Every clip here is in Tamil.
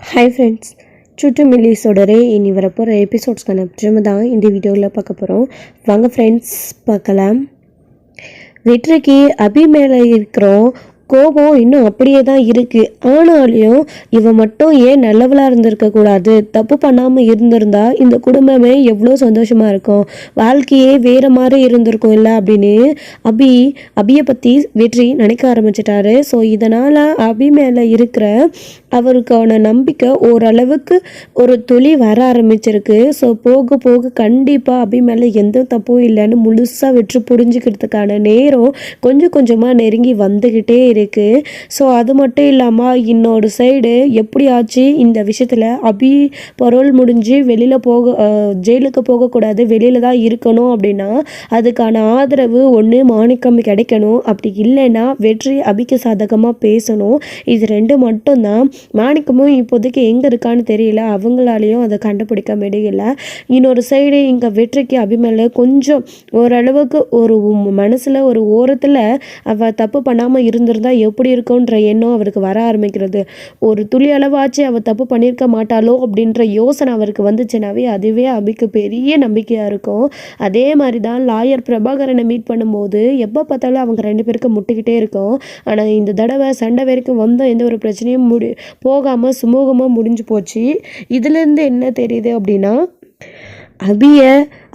ஹாய் ஃப்ரெண்ட்ஸ், சுட்டு மில்லிஸோடரே இனி வரப்போகிற எபிசோட்ஸ்க்கான ப்ரிம தான் இந்த வீடியோவில் பார்க்க போகிறோம். வாங்க ஃப்ரெண்ட்ஸ் பார்க்கலாம். வெற்றிக்கு அபி மேலே இருக்கிறோம் கோபம் இன்னும் அப்படியே தான் இருக்குது. ஆனாலும் இவன் மட்டும் ஏன் நல்லவளாக இருந்திருக்கக்கூடாது? தப்பு பண்ணாமல் இருந்திருந்தா இந்த குடும்பமே எவ்வளோ சந்தோஷமாக இருக்கும், வாழ்க்கையே வேறு மாதிரி இருந்திருக்கும் இல்லை அப்படின்னு அபியை பற்றி வெற்றி நினைக்க ஆரம்பிச்சிட்டாரு. ஸோ இதனால் அபி மேலே இருக்கிற அவருக்கான நம்பிக்கை ஓரளவுக்கு ஒரு துளி வர ஆரம்பிச்சிருக்கு. ஸோ போக போக கண்டிப்பாக அபி மேலே எந்த தப்பும் இல்லைன்னு முழுசாக வெற்றி புரிஞ்சுக்கிறதுக்கான நேரம் கொஞ்சம் கொஞ்சமாக நெருங்கி வந்துக்கிட்டே இருக்குது. ஸோ அது மட்டும் இல்லாமல் இன்னொரு சைடு எப்படி ஆச்சு இந்த விஷயத்தில் அபி பரோல் முடிஞ்சு வெளியில் ஜெயிலுக்கு போகக்கூடாது, வெளியில் தான் இருக்கணும் அப்படின்னா அதுக்கான ஆதரவு ஒன்று மாணிக்கம் கிடைக்கணும், அப்படி இல்லைன்னா வெற்றி அபிக்கு சாதகமாக பேசணும். இது ரெண்டு மட்டும்தான். மாணிக்கமும் இப்போதைக்கு எங்கே இருக்கான்னு தெரியல, அவங்களாலேயும் அதை கண்டுபிடிக்க முடியல. இன்னொரு சைடு இங்கே வெற்றிக்கு அபி மேலே கொஞ்சம் ஓரளவுக்கு ஒரு மனசில் ஒரு ஓரத்தில் அவள் தப்பு பண்ணாமல் இருந்திருந்தா எப்படி இருக்குன்ற எண்ணம் அவருக்கு வர ஆரம்பிக்கிறது. ஒரு துளி அளவாச்சு அவள் தப்பு பண்ணியிருக்க மாட்டாளோ அப்படின்ற யோசனை அவருக்கு வந்துச்சுனாவே அதுவே அபிக்கு பெரிய நம்பிக்கையாக இருக்கும். அதே மாதிரி தான் லாயர் பிரபாகரனை மீட் பண்ணும்போது எப்போ பார்த்தாலும் அவங்க ரெண்டு பேருக்கு முட்டிக்கிட்டே இருக்கும். ஆனால் இந்த தடவை சண்டை வரைக்கும் வந்த எந்த ஒரு பிரச்சனையும் போகாமல் சுமூகமாக முடிஞ்சு போச்சு. இதுலேருந்து என்ன தெரியுது அப்படின்னா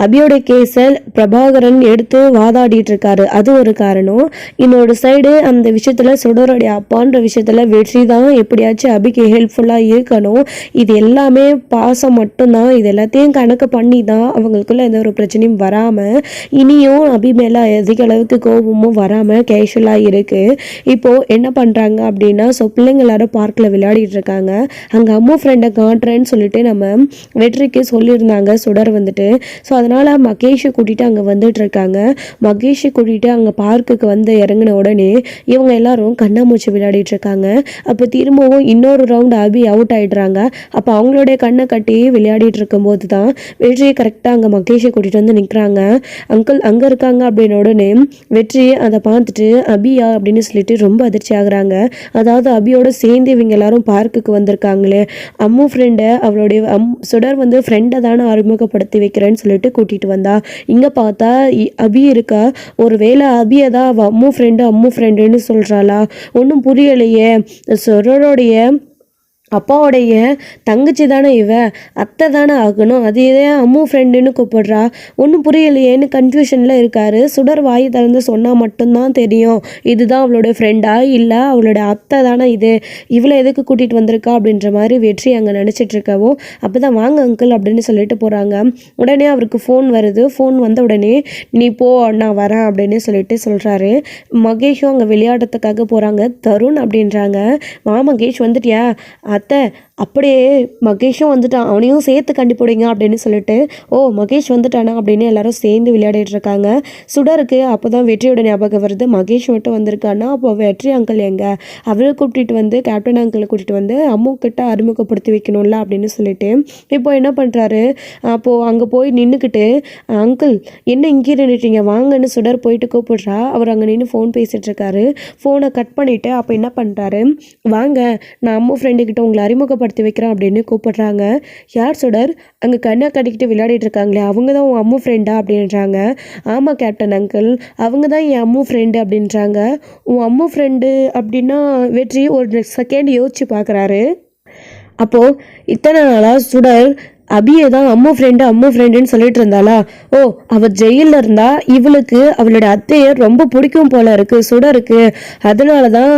அபியோட கேஸை பிரபாகரன் எடுத்து வாதாடிட்டு இருக்காரு, அது ஒரு காரணம். இன்னொரு சைடு அந்த விஷயத்தில் சுடருடைய அப்பான்ற விஷயத்தில் வெற்றி தான் எப்படியாச்சும் அபிக்கு ஹெல்ப்ஃபுல்லாக இருக்கணும். இது எல்லாமே பாசம் மட்டும்தான். இது எல்லாத்தையும் கணக்கு பண்ணி தான் அவங்களுக்குள்ள எந்த ஒரு பிரச்சனையும் வராமல் இனியும் அபி மேலே அதிக அளவுக்கு கோபமும் வராமல் கேஷுவலாக இருக்குது. இப்போது என்ன பண்ணுறாங்க அப்படின்னா, ஸோ பிள்ளைங்க எல்லாரும் பார்க்கில் விளையாடிட்டு இருக்காங்க. அங்கே அம்மா ஃப்ரெண்டை காட்டுறேன்னு சொல்லிட்டு நம்ம வெற்றிக்கு சொல்லியிருந்தாங்க சுடர் வந்துட்டு. ஸோ அதனால் மகேஷை கூட்டிகிட்டு அங்கே வந்துட்டு இருக்காங்க. மகேஷை கூட்டிகிட்டு அங்கே பார்க்குக்கு வந்து இறங்கின உடனே இவங்க எல்லாரும் கண்ணாமூச்சி விளையாடிட்டு இருக்காங்க. அப்போ திரும்பவும் இன்னொரு ரவுண்டு அபி அவுட் ஆகிடுறாங்க. அப்போ அவங்களுடைய கண்ணை கட்டி விளையாடிட்டு இருக்கும்போது தான் வெற்றியை கரெக்டாக அங்கே மகேஷை கூட்டிகிட்டு வந்து நிற்கிறாங்க. அங்கிள் அங்கே இருக்காங்க அப்படின்னு உடனே வெற்றி அதை பார்த்துட்டு அபியா அப்படின்னு சொல்லிட்டு ரொம்ப அதிர்ச்சி ஆகுறாங்க. அதாவது அபியோட சேர்ந்து இவங்க எல்லாரும் பார்க்குக்கு வந்திருக்காங்களே, அம்மு ஃப்ரெண்டை அவளுடைய சுடர் வந்து ஃப்ரெண்டை தானே அறிமுகப்படுத்தி வைக்கிறேன்னு சொல்லிட்டு கூட்டிகிட்டு வந்தா. இங்கே பார்த்தா அபி இருக்கா. ஒரு வேளை அபியை தான் அவள் அம்மு ஃப்ரெண்டுன்னு சொல்கிறாளா? ஒன்றும் புரியலையே. சுடருடைய அப்பாவோடைய தங்கச்சி தானே இவ, அத்தை தானே ஆகணும், அது ஏன் அம்மு ஃப்ரெண்டுன்னு கூப்பிடுறா? ஒன்றும் புரியலையேன்னு கன்ஃபியூஷனில் இருக்காரு. சுடர் வாய் திறந்து சொன்னால் மட்டும்தான் தெரியும் இதுதான் அவளோட ஃப்ரெண்டா இல்லை அவளோட அத்தை தானே இது, இவளை எதுக்கு கூட்டிகிட்டு வந்திருக்கா அப்படின்ற மாதிரி வெற்றி அங்கே நினச்சிட்டு இருக்கவும் அப்போ தான் வாங்க அங்கிள் அப்படின்னு சொல்லிட்டு போகிறாங்க. உடனே அவருக்கு ஃபோன் வருது. ஃபோன் வந்த உடனே நீ போ நான் வரேன் அப்படின்னு சொல்லிட்டு சொல்கிறாரு. மகேஷும் அங்கே விளையாடுறதுக்காக போகிறாங்க. தருண் அப்படின்றாங்க, மகேஷ் வந்துட்டியா? அத்தை அப்படியே மகேஷும் வந்துட்டான், அவனையும் சேர்த்து கண்டிப்பிடிங்க அப்படின்னு சொல்லிட்டு ஓ மகேஷ் வந்துட்டானா அப்படின்னு எல்லாரும் சேர்ந்து விளையாடிட்டு இருக்காங்க. சுடருக்கு அப்போ தான் வெற்றியோட ஞாபகம் வருது. மகேஷ் மட்டும் வந்திருக்கானா, அப்போ வெற்றி அங்கிள் எங்கே, அவரை கூப்பிட்டு வந்து கேப்டன் அங்கிளை கூட்டிகிட்டு வந்து அம்மு கிட்ட அறிமுகப்படுத்தி வைக்கணும்ல அப்படின்னு சொல்லிட்டு இப்போ என்ன பண்ணுறாரு, அப்போது அங்கே போய் நின்றுக்கிட்டு அங்கிள் என்ன இங்கே நின்றுட்டீங்க வாங்கன்னு சுடர் போயிட்டு கூப்பிடுறா. அவர் அங்கே நின்று ஃபோன் பேசிகிட்டு இருக்காரு. ஃபோனை கட் பண்ணிவிட்டு அப்போ என்ன பண்ணுறாரு, வாங்க நான் அம்மு ஃப்ரெண்டுக்கிட்ட உங்களை அறிமுகப்படுத்தி வைக்கிறேன் அப்படின்னு கூப்பிடுறாங்க. யார் சுடர், அங்கே கண்ணை கட்டிக்கிட்டு விளையாடிட்டு இருக்காங்களே அவங்க தான் உன் அம்மு ஃப்ரெண்டா அப்படின்றாங்க. ஆமாம் கேப்டன் அங்கிள், அவங்க தான் என் அம்மு ஃப்ரெண்டு அப்படின்றாங்க. உன் அம்மு ஃப்ரெண்டு அப்படின்னா வெற்றி ஒரு செகண்ட் யோசிச்சு பார்க்குறாரு. அப்போது இத்தனை நாளாக சுடர் அபியை தான் அம்மு ஃப்ரெண்டுன்னு சொல்லிட்டு இருந்தாளா? ஓ அவள் ஜெயிலில் இருந்தா இவளுக்கு அவளோட அத்தையை ரொம்ப பிடிக்கும் போல இருக்கு சுடருக்கு, அதனால தான்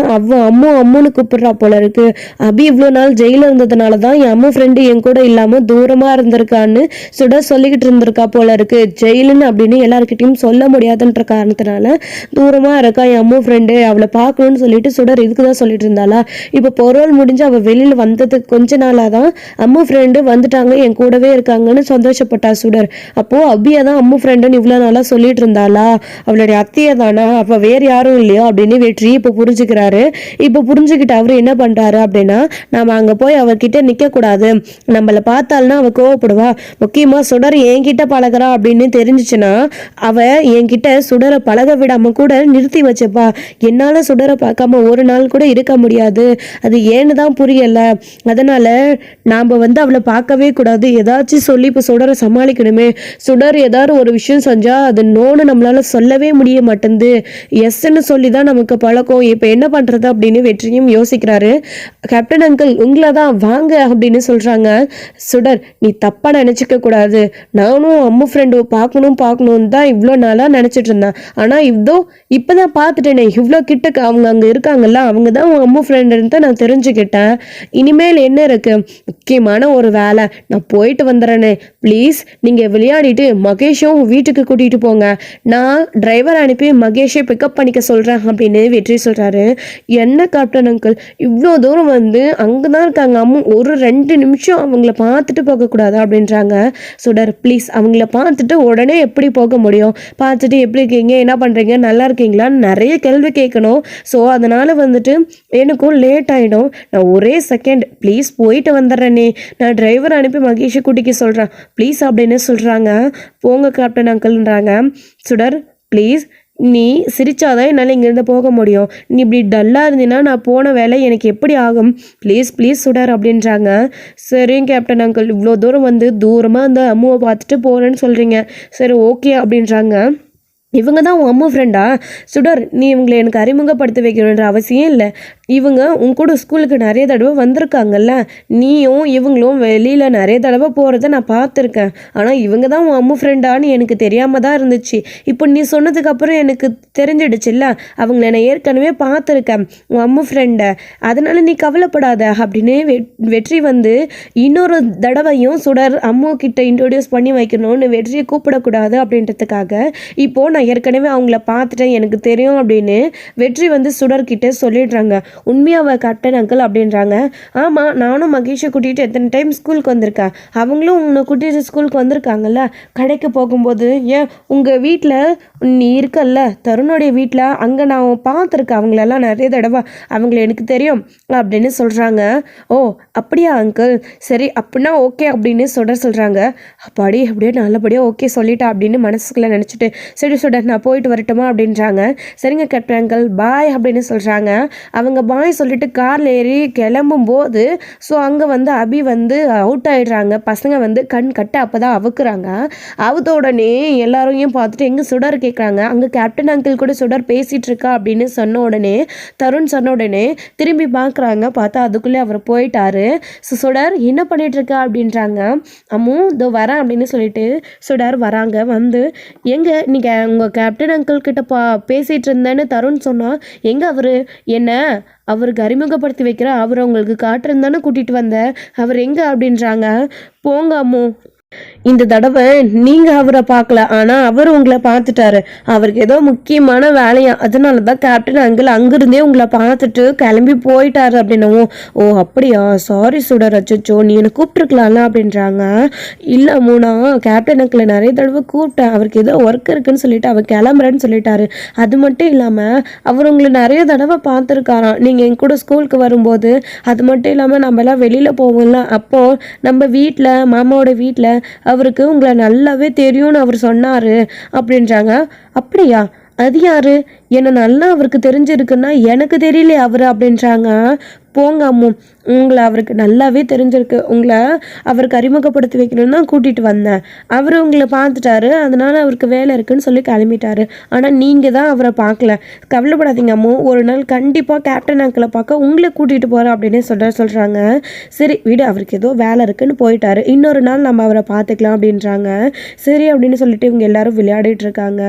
அம்முன்னு கூப்பிடுறா போல இருக்கு. அபி இவ்வளோ நாள் ஜெயிலில் இருந்ததுனால தான் என் அம்மு ஃப்ரெண்டு என் கூட இல்லாமல் தூரமாக இருந்திருக்கான்னு சுடர் சொல்லிக்கிட்டு இருந்திருக்கா போல இருக்கு. ஜெயிலுன்னு அப்படின்னு எல்லாருக்கிட்டையும் சொல்ல முடியாதுன்ற காரணத்தினால தூரமாக இருக்கா என் அம்மு ஃப்ரெண்டு, அவளை பார்க்கணும்னு சொல்லிட்டு சுடர் இதுக்கு தான் சொல்லிட்டு இருந்தாளா? இப்போ பொருள் முடிஞ்சு அவள் வெளியில் வந்ததுக்கு கொஞ்ச நாளாக தான் அம்மு ஃப்ரெண்டு வந்துட்டாங்க என் என் கூடவே இருக்காங்கன்னு சந்தோஷப்பட்டா சுடர். அப்போ அபியா தான் அம்மு ஃப்ரெண்டுன்னு இவ்வளோ நாளா சொல்லிட்டு இருந்தாளா, அவளுடைய அத்தையை தானா, அப்போ வேறு யாரும் இல்லையோ அப்படின்னு வெற்றி இப்போ புரிஞ்சுக்கிறாரு. இப்போ புரிஞ்சுக்கிட்டு அவரு என்ன பண்றாரு அப்படின்னா, நாம அங்க போய் அவகிட்ட நிக்க கூடாது, நம்மளை பார்த்தால்னா அவ கோவப்படுவா, முக்கியமா சுடர் என்கிட்ட பழகிறா அப்படின்னு தெரிஞ்சிச்சுன்னா அவ என்கிட்ட சுடரை பழக விடாம கூட நிறுத்தி வச்சப்பா. என்னால சுடரை பார்க்காம ஒரு நாள் கூட இருக்க முடியாது, அது ஏன்னு தான் புரியல. அதனால நாம அவளை பார்க்கவே கூடாது, ஏதாச்சும் சொல்லி இப்போ சுடரை சமாளிக்கணுமே. சுடர் ஏதாவது ஒரு விஷயம் செஞ்சா அது நோன்னு நம்மளால சொல்லவே முடிய மாட்டேங்குது, எஸ்ன்னு சொல்லி தான் நமக்கு பழக்கம், இப்போ என்ன பண்றது அப்படின்னு வெற்றியும் யோசிக்கிறாரு. கேப்டன் அங்கிள் உங்களை தான் வாங்க அப்படின்னு சொல்றாங்க. சுடர் நீ தப்பா நினைச்சுக்க கூடாது, நானும் அம்மு ஃப்ரெண்டு பார்க்கணும்னு தான் இவ்வளோ நாளாக நினச்சிட்டு இருந்தேன். ஆனால் இப்போதான் பார்த்துட்டேனே, இவ்வளோ கிட்டக்கு அவங்க அங்கே இருக்காங்கல்ல, அவங்க தான் உன் அம்மு ஃப்ரெண்டுன்னு தான் நான் தெரிஞ்சுக்கிட்டேன். இனிமேல் என்ன இருக்கு, முக்கியமான ஒரு வேலை, நான் போயிட்டு வந்துடுறேனே, ப்ளீஸ் நீங்கள் விளையாடிட்டு மகேஷும் வீட்டுக்கு கூட்டிகிட்டு போங்க, நான் டிரைவர் அனுப்பி மகேஷை பிக்கப் பண்ணிக்க சொல்கிறேன் அப்படின்னு வெற்றி சொல்கிறாரு. என்ன கேப்டன் அங்கிள் இவ்வளோ தூரம் அங்கே தான் இருக்காங்க அம்மு, ஒரு 2 நிமிஷம் அவங்கள பார்த்துட்டு போகக்கூடாதா அப்படின்றாங்க. சுடர் ப்ளீஸ் அவங்கள பார்த்துட்டு உடனே எப்படி போக முடியும், பார்த்துட்டு எப்படி இருக்கீங்க, என்ன பண்ணுறீங்க, நல்லா இருக்கீங்களான்னு நிறைய கேள்வி கேட்கணும். ஸோ அதனால் எனக்கும் லேட் ஆகிடும், நான் ஒரே செகண்ட் ப்ளீஸ் போயிட்டு வந்துடுறேனே, நான் டிரைவர் அனுப்பி மகேஷை கூட்டிக்க சொல்கிறேன் ப்ளீஸ் அப்படின்னு சொல்கிறாங்க. போங்க கேப்டன் அங்கிள்ன்றாங்க. சுடர் ப்ளீஸ் நீ சிரிச்சாதான் என்னால் இங்கேருந்து போக முடியும், நீ இப்படி டல்லாக இருந்தீன்னா நான் போன வேலை எனக்கு எப்படி ஆகும், ப்ளீஸ் ப்ளீஸ் சுடர் அப்படின்றாங்க. சரிங்க கேப்டன் அங்கிள், இவ்வளோ தூரம் தூரமாக அந்த அம்முவை பார்த்துட்டு போகிறேன்னு சொல்கிறீங்க, சரி ஓகே அப்படின்றாங்க. இவங்க தான் உன் அம்மா ஃப்ரெண்டா சுடர், நீ இவங்களை எனக்கு அறிமுகப்படுத்தி வைக்கணுன்ற அவசியம் இல்லை, இவங்க உன் கூட ஸ்கூலுக்கு நிறைய தடவை வந்திருக்காங்கல்ல, நீயும் இவங்களும் வெளியில் நிறைய தடவை போகிறத நான் பார்த்துருக்கேன், ஆனால் இவங்க தான் உன் அம்மா ஃப்ரெண்டான்னு எனக்கு தெரியாமல் தான் இருந்துச்சு, இப்போ நீ சொன்னதுக்கப்புறம் எனக்கு தெரிஞ்சிடுச்சுல்ல, அவங்கள நான் ஏற்கனவே பார்த்துருக்கேன் உன் அம்மா ஃப்ரெண்டை, அதனால நீ கவலைப்படாத அப்படின்னு வெற்றி இன்னொரு தடவையும் சுடர் அம்மு கிட்ட இன்ட்ரோடியூஸ் பண்ணி வைக்கணும்னு வெற்றியை கூப்பிடக்கூடாது அப்படின்றதுக்காக இப்போது நான் ஏற்கனவே அவங்கள பார்த்துட்டேன் எனக்கு தெரியும் அப்படின்னு வெற்றி சுடர்கிட்ட சொல்லிடுறாங்க. உண்மையாக கேப்டன் அங்கிள் அப்படின்றாங்க. ஆமாம், நானும் மகேஷை கூட்டிகிட்டு எத்தனை டைம் ஸ்கூலுக்கு வந்திருக்கேன், அவங்களும் உன்னை கூட்டிகிட்டு ஸ்கூலுக்கு வந்திருக்காங்கல்ல, கடைக்கு போகும்போது ஏன் உங்கள் வீட்டில் நீ இருக்கல்ல தருணுடைய வீட்டில், அங்கே நான் பார்த்துருக்கேன் அவங்களெல்லாம் நிறைய தடவை, அவங்கள எனக்கு தெரியும் அப்படின்னு சொல்கிறாங்க. ஓ அப்படியா அங்கிள், சரி அப்படின்னா ஓகே அப்படின்னு சொல்கிறாங்க. அப்பாடி அப்படியே நல்லபடியாக ஓகே சொல்லிட்டா அப்படின்னு மனசுக்குள்ளே நினச்சிட்டு சரி சுடர் நான் போயிட்டு வரட்டுமா அப்படின்றாங்க. சரிங்க கேப்டன் அங்கிள் பாய் அப்படின்னு சொல்கிறாங்க. அவங்க பாய் சொல்லிட்டு காரில் ஏறி கிளம்பும் போது ஸோ அங்கே அபி அவுட் ஆகிடுறாங்க. பசங்க கண் கட்ட அப்போ தான் அவுக்குறாங்க. அவுத்த உடனே எல்லாரையும் பார்த்துட்டு எங்கே சுடர் கேட்குறாங்க. அங்கே கேப்டன் அங்கிள் கூட சுடர் பேசிகிட்டு இருக்கா அப்படின்னு சொன்ன உடனே தருண் சொன்ன உடனே திரும்பி பார்க்குறாங்க. பார்த்தா அதுக்குள்ளே அவர் போயிட்டாரு. ஸோ சுடர் என்ன பண்ணிகிட்ருக்கா அப்படின்றாங்க. அம்மு இதோ வரேன் அப்படின்னு சொல்லிட்டு சுடர் வராங்க. எங்கே நீங்கள் உங்கள் கேப்டன் அங்கிள் கிட்ட பேசிகிட்டு இருந்தேன்னு தருண் சொன்னால், எங்கே அவர் என்ன அவருக்கு அறிமுகப்படுத்தி வைக்கிற, அவர் உங்களுக்கு காட்டுறந்தானே கூட்டிகிட்டு வந்தேன், அவர் எங்கே அப்படின்றாங்க. போங்க அம்மு, இந்த தடவை நீங்க அவரை பார்க்கல, ஆனா அவர் உங்களை பார்த்துட்டாரு, அவருக்கு ஏதோ முக்கியமான வேலையா, அதனால தான் கேப்டன் அங்கிள் அங்கிருந்தே உங்களை பார்த்துட்டு கிளம்பி போயிட்டாரு அப்படின்னவும். ஓ அப்படியா, சாரி சுடர், அச்சோ நீ என்னை கூப்பிட்டுருக்கலாம்ல அப்படின்றாங்க. இல்லை மூணா, கேப்டன் அங்கிளை நிறைய தடவை கூப்பிட்டேன், அவருக்கு ஏதோ ஒர்க் இருக்குன்னு சொல்லிட்டு அவர் கிளம்புறேன்னு சொல்லிட்டாரு. அது மட்டும் இல்லாமல் அவர் உங்களை நிறைய தடவை பார்த்துருக்காராம், நீங்கள் என் கூட ஸ்கூலுக்கு வரும்போது. அது மட்டும் இல்லாமல் நம்மலாம் வெளியில் போவோம்ல, அப்போது நம்ம வீட்டில் மாமாவோட வீட்டில் அவருக்கு உங்களை நல்லாவே தெரியும்னு அவர் சொன்னார் அப்படின்றாங்க. அப்படியா, அது யாரு, என்னை நல்லா அவருக்கு தெரிஞ்சிருக்குன்னா எனக்கு தெரியலையே அவர் அப்படின்றாங்க. போங்க அம்மு, உங்களை அவருக்கு நல்லாவே தெரிஞ்சிருக்கு, உங்களை அவருக்கு அறிமுகப்படுத்தி வைக்கணும்னு தான் கூட்டிகிட்டு வந்தேன், அவர் உங்களை பார்த்துட்டாரு, அதனால அவருக்கு வேலை இருக்குன்னு சொல்லி கிளம்பிட்டாரு, ஆனால் நீங்கள் தான் அவரை பார்க்கல. கவலைப்படாதீங்க அம்மு, ஒரு நாள் கண்டிப்பாக கேப்டன் அங்கிளை பார்க்க உங்களை கூட்டிகிட்டு போகிறேன் அப்படின்னு சொல்கிறாங்க. சரி விடு, அவருக்கு ஏதோ வேலை இருக்குன்னு போயிட்டாரு, இன்னொரு நாள் நம்ம அவரை பார்த்துக்கலாம் அப்படின்றாங்க. சரி அப்படின்னு சொல்லிட்டு இவங்க எல்லாரும் விளையாடிட்டு இருக்காங்க.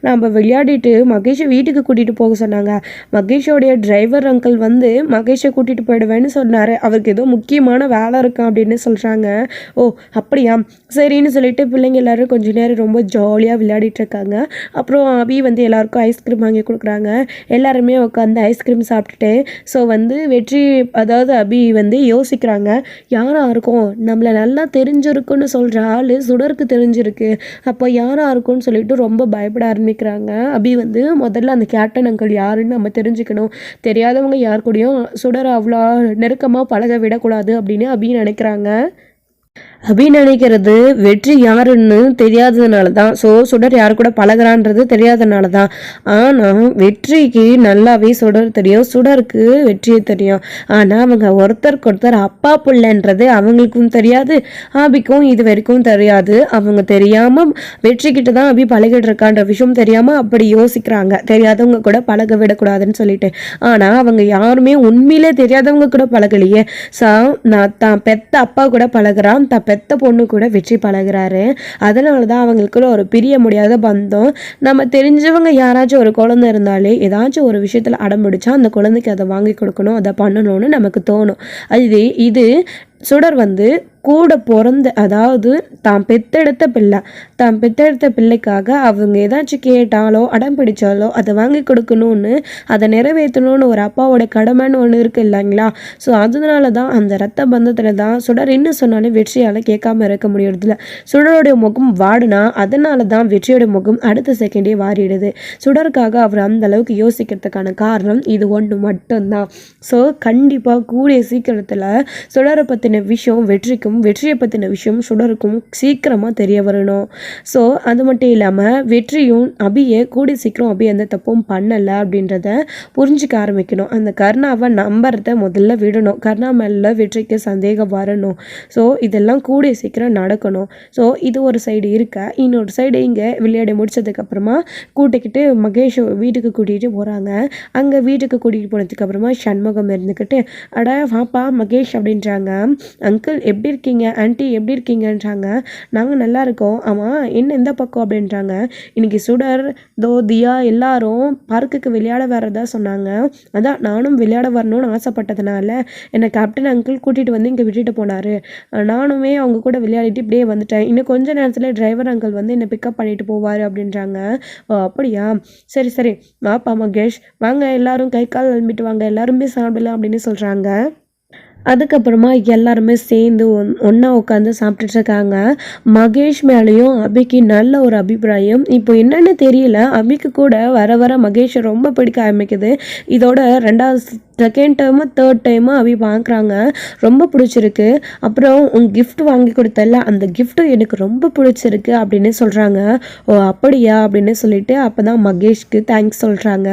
நம்ம விளையாடிட்டு மகேஷை வீட்டுக்கு கூட்டிகிட்டு போக சொன்னாங்க. மகேஷோடைய டிரைவர் அங்கிள் மகேஷை கூட்டிகிட்டு போயிடுவேன்னு சொன்னார். போகிறாரு, அவருக்கு ஏதோ முக்கியமான வேலை இருக்கும் அப்படின்னு சொல்கிறாங்க. ஓ அப்படியா, சரின்னு சொல்லிட்டு பிள்ளைங்க எல்லோரும் கொஞ்ச நேரம் ரொம்ப ஜாலியாக விளையாடிட்டு இருக்காங்க. அப்புறம் அபி வந்து எல்லாருக்கும் ஐஸ்கிரீம் வாங்கி கொடுக்குறாங்க. எல்லாருமே உட்காந்து ஐஸ்கிரீம் சாப்பிட்டுட்டு ஸோ வந்து வெற்றி அதாவது அபி வந்து யோசிக்கிறாங்க, யாராக இருக்கும் நம்மளை நல்லா தெரிஞ்சிருக்குன்னு சொல்கிற ஆள் சுடருக்கு தெரிஞ்சிருக்கு, அப்போ யாராக இருக்கும்னு சொல்லிட்டு ரொம்ப பயப்பட ஆரம்பிக்கிறாங்க. அபி வந்து முதல்ல அந்த கேப்டன் அங்கிள் யாருன்னு நம்ம தெரிஞ்சுக்கணும், தெரியாதவங்க யார் கூடயும் சுடரை அவ்வளோ நெருக்கமாக பழக விடக்கூடாது அப்படின்னு அபி நினைக்கிறாங்க. அபி நினைக்கிறது வெற்றி யாருன்னு தெரியாததுனால தான். ஸோ சுடர் யார் கூட பழகிறான்றது தெரியாதனால தான். ஆனால் வெற்றிக்கு நல்லாவே சுடர் தெரியும், சுடருக்கு வெற்றியை தெரியும். ஆனால் அவங்க ஒருத்தருக்கு ஒருத்தர் அப்பா பிள்ளைன்றது அவங்களுக்கும் தெரியாது, அபிக்கும் இது வரைக்கும் தெரியாது. அவங்க தெரியாமல் வெற்றிக்கிட்ட தான் அபி பழகிட்டு இருக்கான்ற விஷயம் தெரியாமல் அப்படி யோசிக்கிறாங்க, தெரியாதவங்க கூட பழக விடக்கூடாதுன்னு சொல்லிட்டு. ஆனால் அவங்க யாருமே உண்மையிலே தெரியாதவங்க கூட பழகலையே. ஸோ நான் தான் பெத்த அப்பா கூட பழகிறான், தான் பெத்த பொண்ணு கூட வெற்றி பழகிறாரு. அதனால தான் அவங்களுக்குள்ள ஒரு பிரிய முடியாத பந்தம். நம்ம தெரிஞ்சவங்க யாராச்சும் ஒரு குழந்தை இருந்தாலே ஏதாச்சும் ஒரு விஷயத்தில் அடம்பிடிச்சா அந்த குழந்தைக்கு அதை வாங்கி கொடுக்கணும், அதை பண்ணணும்னு நமக்கு தோணும். இது சுடர் வந்து கூட பிறந்த அதாவது தான் பெத்தெடுத்த பிள்ளைக்காக அவங்க ஏதாச்சும் கேட்டாலோ அடம் பிடிச்சாலோ அதை வாங்கி கொடுக்கணும்னு அதை நிறைவேற்றணும்னு ஒரு அப்பாவோட கடமைன்னு ஒன்று இருக்குது இல்லைங்களா. ஸோ அதனால தான் அந்த ரத்த பந்தத்தில் தான் சுடர் என்ன சொன்னாலும் வெற்றியால் கேட்காம இருக்க முடியறதில்ல. சுடருடைய முகம் வாடினா அதனால தான் வெற்றியோட முகம் அடுத்த செகண்டே வாடிடுது. சுடருக்காக அவர் அந்த அளவுக்கு யோசிக்கிறதுக்கான காரணம் இது ஒன்று மட்டும்தான். ஸோ கண்டிப்பாக கூடிய சீக்கிரத்தில் சுடரை பற்றின விஷயம் வெற்றியை பற்றின விஷயம் சுடருக்கும் சீக்கிரமாக தெரிய வரணும். ஸோ அது மட்டும் இல்லாமல் வெற்றியும் அபியை கூடி சீக்கிரம் அபி எந்த தப்பும் பண்ணலை அப்படின்றத புரிஞ்சிக்க ஆரம்பிக்கணும். அந்த கர்ணாவை நம்புறத முதல்ல விடணும், கர்ணா மேலே வெற்றிக்கு சந்தேகம் வரணும். ஸோ இதெல்லாம் கூடிய சீக்கிரம் நடக்கணும். ஸோ இது ஒரு சைடு இருக்க, இன்னொரு சைடு இங்கே விளையாடி முடிச்சதுக்கப்புறமா கூட்டிக்கிட்டு மகேஷ் வீட்டுக்கு கூட்டிகிட்டு போகிறாங்க. அங்கே வீட்டுக்கு கூட்டிகிட்டு போனதுக்கப்புறமா சண்முகம் இருந்துக்கிட்டு, அட வாப்பா மகேஷ் அப்படின்றாங்க. அங்கிள் எப்படி இருக்கீங்க, ஆன்ட்டி எப்படி இருக்கீங்கன்றாங்க. நாங்கள் நல்லா இருக்கோம். ஆமாம் என்ன எந்த பக்கம் அப்படின்றாங்க. இன்னைக்கு சுடர் தியா எல்லாரும் பார்க்குக்கு விளையாட வரதா சொன்னாங்க, அதான் நானும் விளையாட வரணும்னு ஆசைப்பட்டதுனால என்னை கேப்டன் அங்கிள் கூட்டிகிட்டு வந்து இங்கே விட்டுட்டு போனார். நானுமே அவங்க கூட விளையாடிட்டு இப்படியே வந்துட்டேன். இன்னும் கொஞ்ச நேரத்தில் டிரைவர் அங்கிள் வந்து என்னை பிக்கப் பண்ணிட்டு போவார் அப்படின்றாங்க. ஓ அப்படியா, சரி சரி வாப்பா மகேஷ், வாங்க எல்லாரும் கை கால் அலம்பிட்டு வாங்க, எல்லாருமே சாப்பிடலாம் அப்படின்னு சொல்கிறாங்க. அதுக்கப்புறமா எல்லாருமே சேர்ந்து ஒன்றா உட்காந்து சாப்பிட்டுட்டு இருக்காங்க. மகேஷ் மேலேயும் அபிக்கு நல்ல ஒரு அபிப்பிராயம். இப்போ என்னன்னு தெரியல, அபிக்கு கூட வர வர மகேஷை ரொம்ப பிடிக்க ஆரம்பிக்குது. இதோட 2வது செகண்ட் டைமு 3rd டைமு அபி பார்க்குறாங்க, ரொம்ப பிடிச்சிருக்கு. அப்புறம் கிஃப்ட் வாங்கி கொடுத்தல அந்த கிஃப்ட்டு எனக்கு ரொம்ப பிடிச்சிருக்கு அப்படின்னு சொல்கிறாங்க. ஓ அப்படியா அப்படின்னு சொல்லிட்டு அப்போ தான் மகேஷ்க்கு தேங்க்ஸ் சொல்கிறாங்க.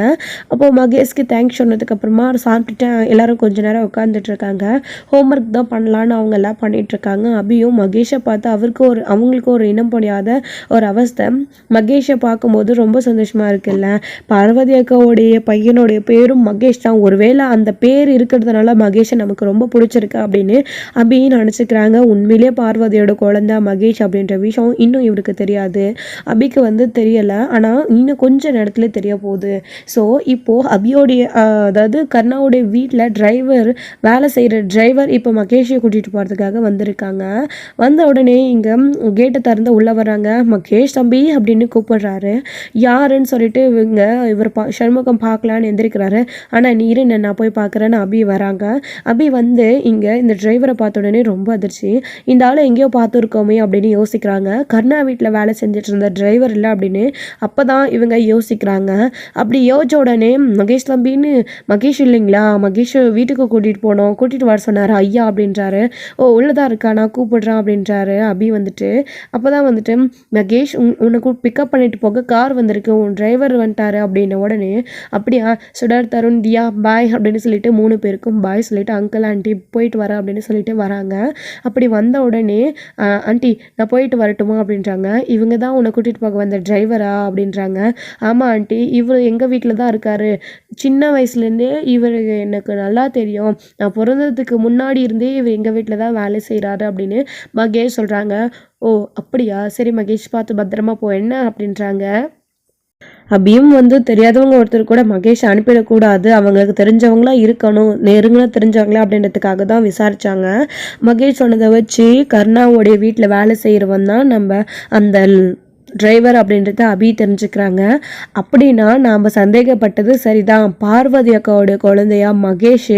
அப்போது மகேஷ்க்கு தேங்க்ஸ் சொன்னதுக்கப்புறமா சாப்பிட்டுட்டு எல்லோரும் கொஞ்ச நேரம் உட்காந்துட்டு இருக்காங்க. ஹோம்ஒர்க் தான் பண்ணலான்னு அவங்க எல்லாம் பண்ணிகிட்ருக்காங்க. அபியும் மகேஷை பார்த்து அவங்களுக்கு ஒரு இனம் புரியாத ஒரு அவஸ்தை. மகேஷை பார்க்கும்போது ரொம்ப சந்தோஷமாக இருக்குல்ல. பார்வதி அக்காவுடைய பையனுடைய பேரும் மகேஷ் தான், ஒருவேளை அந்த பேர் இருக்கிறதுனால மகேஷை நமக்கு ரொம்ப பிடிச்சிருக்கு அப்படின்னு அபி நினச்சிக்கிறாங்க. உண்மையிலே பார்வதியோட குழந்தை மகேஷ் அப்படின்ற விஷயம் இன்னும் இவருக்கு தெரியாது, அபிக்கு வந்து தெரியலை. ஆனால் இன்னும் கொஞ்ச நேரத்தில் தெரிய போகுது. ஸோ இப்போது அபியோடைய அதாவது கர்ணாவுடைய வீட்டில் வேலை செய்கிற டிரைவர் இப்போ மகேஷை கூட்டிகிட்டு போகிறதுக்காக வந்திருக்காங்க. வந்த உடனே இங்கே கேட்டை திறந்து உள்ளே வராங்க. மகேஷ் தம்பி அப்படின்னு கூப்பிடுறாரு. யாருன்னு சொல்லிட்டு இவர் சண்முகம் பார்க்கலான்னு எந்திரிக்கிறாரு. ஆனால் நீரு நான் போய் பார்க்குறேன்னு அபி வராங்க. அபி வந்து இங்கே இந்த டிரைவரை பார்த்த உடனே ரொம்ப அதிர்ச்சி, இந்த ஆளை எங்கேயோ பார்த்துருக்கோமே அப்படின்னு யோசிக்கிறாங்க. கர்ணா வீட்டில் வேலை செஞ்சுட்டு இருந்த டிரைவர் இல்லை அப்படின்னு அப்போ தான் இவங்க யோசிக்கிறாங்க. அப்படி யோசிச்ச உடனே மகேஷ் தம்பின்னு, மகேஷ் இல்லைங்களா, மகேஷ் வீட்டுக்கு கூட்டிகிட்டு வர சொன்னார் ஐயா அப்படின்றாரு. ஓ உள்ளதாக இருக்கா, நான் கூப்பிடுறேன் அப்படின்றாரு அபி வந்துட்டு. அப்போ தான் வந்துட்டு மகேஷ் உன்னை பிக்கப் பண்ணிட்டு போக கார் வந்திருக்கு, உன் டிரைவர் வந்துட்டாரு அப்படின்ன உடனே அப்படியா சுடர் தருண் தியா பாய் அப்படின்னு சொல்லிட்டு 3 பேருக்கும் பாய் சொல்லிட்டு அங்கிள் ஆண்டி போயிட்டு வரேன் அப்படின்னு சொல்லிட்டு வராங்க. அப்படி வந்த உடனே ஆண்டி நான் போயிட்டு வரட்டுமா அப்படின்றாங்க. இவங்க தான் உன்னை கூட்டிகிட்டு போக வந்த டிரைவரா அப்படின்றாங்க. ஆமாம் ஆண்டி, இவர் எங்கள் வீட்டில் தான் இருக்கார், சின்ன வயசுலேருந்தே இவர் எனக்கு நல்லா தெரியும், நான் பிறந்ததுக்கு முன்னாடி இருந்தே இவர் எங்கள் வீட்டில் தான் வேலை செய்கிறாரு அப்படின்னு மகேஷ் சொல்கிறாங்க. ஓ அப்படியா, சரி மகேஷ் பார்த்து பத்திரமா போ என்ன அப்படின்றாங்க. அபியும் வந்து தெரியாதவங்க ஒருத்தர் கூட மகேஷ் அனுப்பிடக்கூடாது, அவங்களுக்கு தெரிஞ்சவங்களா இருக்கணும், நெருங்கின தெரிஞ்சவங்களா அப்படின்றதுக்காக தான் விசாரிச்சாங்க. மகேஷ் சொன்னதை வச்சு கருணாவுடைய வீட்டில் வேலை செய்கிறவன் தான் நம்ம அந்த டிரைவர் அப்படின்றத அபி தெரிஞ்சுக்கிறாங்க. அப்படின்னா நாம் சந்தேகப்பட்டது சரிதான், பார்வதி அக்காவோட குழந்தையா மகேஷ்.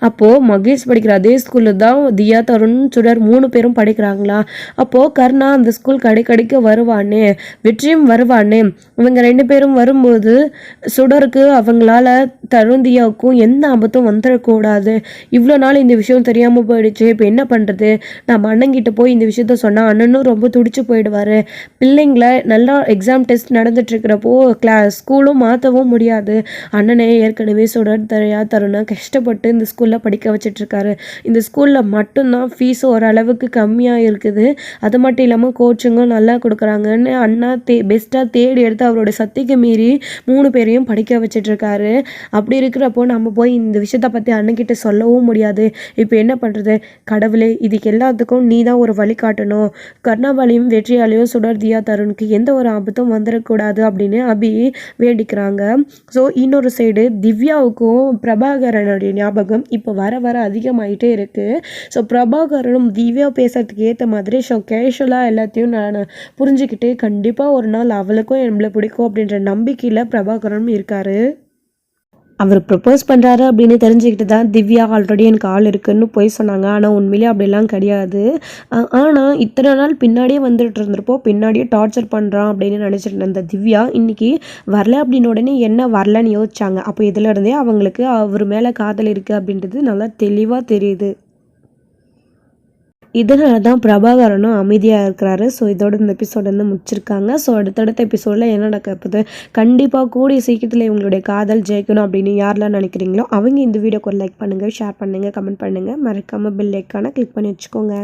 அப்போது மகேஷ் படிக்கிற அதே ஸ்கூலில் தான் தியா, தருண், சுடர் 3 பேரும் படிக்கிறாங்களா? அப்போது கருணா அந்த ஸ்கூல் கடைக்க வருவானே, வெற்றியும் வருவானே. இவங்க 2 பேரும் வரும்போது சுடருக்கு அவங்களால தருண் தியாவுக்கும் எந்த ஆபத்தும் வந்துடக்கூடாது. இவ்வளோ நாள் இந்த விஷயம் தெரியாமல் போயிடுச்சு, இப்போ என்ன பண்ணுறது? நம்ம அண்ணங்கிட்ட போய் இந்த விஷயத்த சொன்னால் அண்ணனும் ரொம்ப துடிச்சு போயிடுவார். பிள்ளைங்கள நல்லா எக்ஸாம் டெஸ்ட் நடந்துட்டுருக்கிறப்போ ஸ்கூலும் மாற்றவும் முடியாது. அண்ணனே ஏற்கனவே சுடர், தயா, தருணை கஷ்டப்பட்டு இந்த ஸ்கூலில் படிக்க வச்சிட்ருக்காரு. இந்த ஸ்கூலில் மட்டும்தான் ஃபீஸ் ஓரளவுக்கு கம்மியாக இருக்குது. அது மட்டும் இல்லாமல் கோச்சிங்கும் நல்லா கொடுக்குறாங்கன்னு அண்ணா பெஸ்ட்டாக தேடி எடுத்து அவரோட சக்திக்கு மீறி 3 பேரையும் படிக்க வச்சிட்ருக்காரு. அப்படி இருக்கிறப்போ நம்ம போய் இந்த விஷயத்தை பற்றி அண்ணன்கிட்ட சொல்லவும் முடியாது. இப்போ என்ன பண்ணுறது? கடவுளே, இதுக்கு எல்லாத்துக்கும் நீ தான் ஒரு வழி காட்டணும். கர்ணாவாலையும் வெற்றியாலையும் சுடர், தியா, தருணுக்கு எந்த ஒரு ஆபத்தும் வந்துடக்கூடாது அப்படின்னு அபி வேண்டிக்கிறாங்க. ஸோ இன்னொரு சைடு திவ்யாவுக்கும் பிரபாகரனுடைய ஞாபகம் இப்போ வர வர அதிகமாயிட்டே இருக்குது. ஸோ பிரபாகரனும் திவ்யா பேசுறதுக்கு ஏற்ற மாதிரி கேஷுவலாக எல்லாத்தையும் நான் புரிஞ்சுக்கிட்டு கண்டிப்பாக ஒரு நாள் அவளுக்கும் நம்மளை பிடிக்கும் அப்படின்ற நம்பிக்கையில் பிரபாகரனும் இருக்காரு. அவர் ப்ரப்போஸ் பண்ணுறாரு அப்படின்னு தெரிஞ்சுக்கிட்டு தான் திவ்யா ஆல்ரெடி எனக்கு ஆள் இருக்குன்னு போய் சொன்னாங்க. ஆனால் உண்மையிலே அப்படிலாம் கிடையாது. ஆனால் இத்தனை நாள் பின்னாடியே வந்துட்டு இருந்திருப்போ பின்னாடியே டார்ச்சர் பண்ணுறான் அப்படின்னு நினச்சிட்டு இருந்த திவ்யா இன்றைக்கி வரல அப்படின்னு உடனே என்ன வரலன்னு யோசிச்சாங்க. அப்போ இதிலருந்தே அவங்களுக்கு அவர் மேலே காதல் இருக்குது அப்படின்றது நல்லா தெளிவாக தெரியுது. இதனால தான் பிரபாகரனும் அமைதியாக இருக்கிறாரு. ஸோ இதோட இந்த எபிசோட் வந்து முடிச்சிருக்காங்க. ஸோ அடுத்தடுத்த எபிசோடில் என்ன நடக்க போகுது, கண்டிப்பாக கூடிய சீக்கிரத்தில் இவங்களுடைய காதல் ஜெயிக்கணும் அப்படின்னு யாரெல்லாம் நினைக்கிறீங்களோ அவங்க இந்த வீடியோக்கு ஒரு லைக் பண்ணுங்கள், ஷேர் பண்ணுங்கள், கமெண்ட் பண்ணுங்கள், மறக்காமல் பெல் ஐக்கானை கிளிக் பண்ணி வச்சுக்கோங்க.